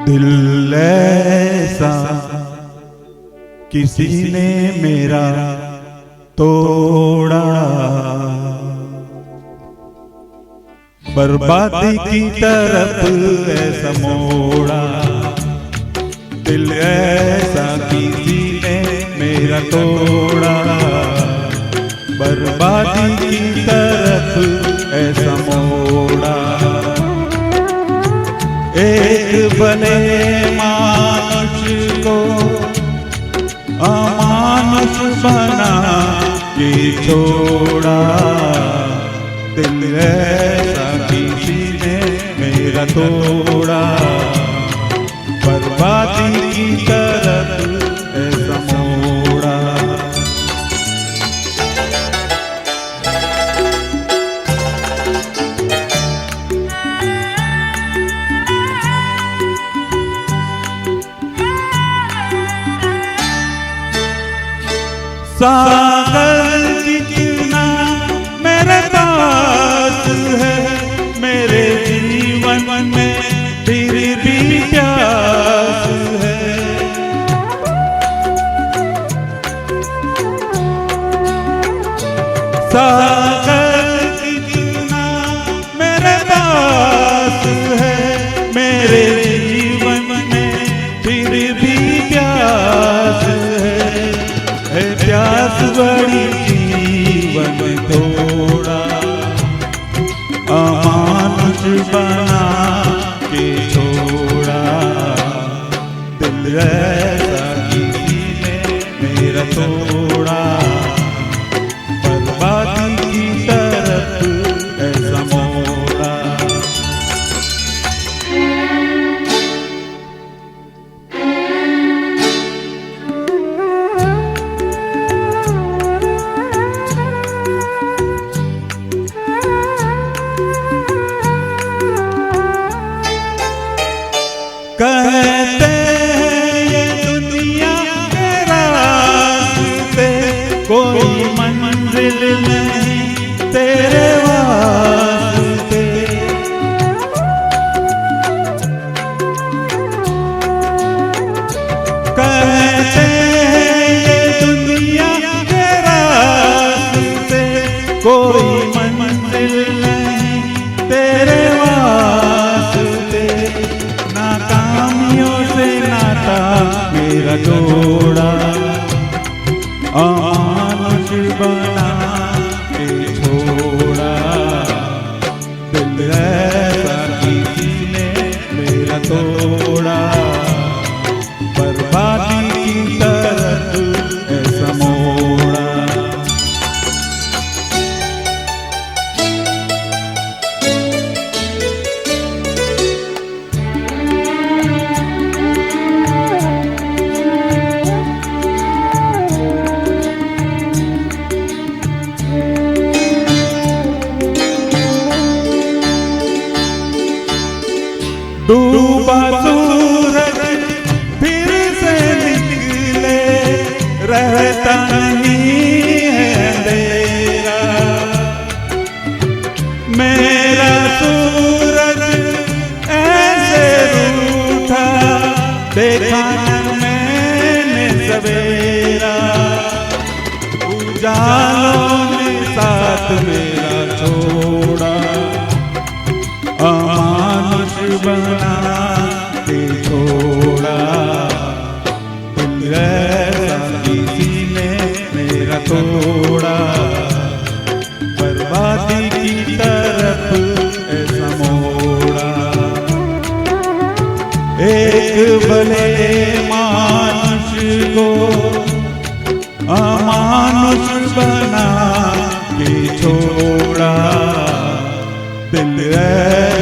दिल ऐसा किसी ने मेरा तोड़ा, बर्बादी की तरफ ऐसा मोड़ा। दिल ऐसा किसी ने मेरा तोड़ा, बर्बादी की तरफ ऐसा मोड़ा। एक भले मानुष को अमानुष बना के छोड़ा। दिल ऐसा किसी ने मेरा तोड़ा, बर्बादी की तरफ ऐसा मोड़ा। सागर जितना मेरे पास है, मेरे जीवन में फिर भी प्यास है। सागर जितना मेरे पास है, मेरे जीवन में फिर भी प्यास है। प्यास बड़ी जीवन थोड़ा, अमानुष बना के छोड़ा। दिल ऐसा किसी ने मेरा तोड़ा, बर्बादी की तरफ ऐसा मोड़ा। कहते हैं ये दुनिया के रास्ते, कोई मंजिल नहीं तेरे वास्ते। कहते हैं ये दुनिया के रास्ते, कोई मंजिल नहीं तेरे वास्ते। नाकामियों से नाता मेरा जोड़ा, अमानुष बना के छोड़ा। दिल ऐसा किसी ने मेरा तोड़ा, बर्बादी की तरफ ऐसा मोड़ा। डूबा सूरज फिर से निकले, रहता नहीं है अंधेरा। मेरा सूरज ऐसे रूठा, देखा मैंने सवेरा। उजालों ने साथ मेरा छोड़ा, अमानुष बना के छोड़ा। दिल ऐसा किसी ने मेरा तोड़ा, बर्बादी की तरफ ऐसा मोड़ा। एक दिल है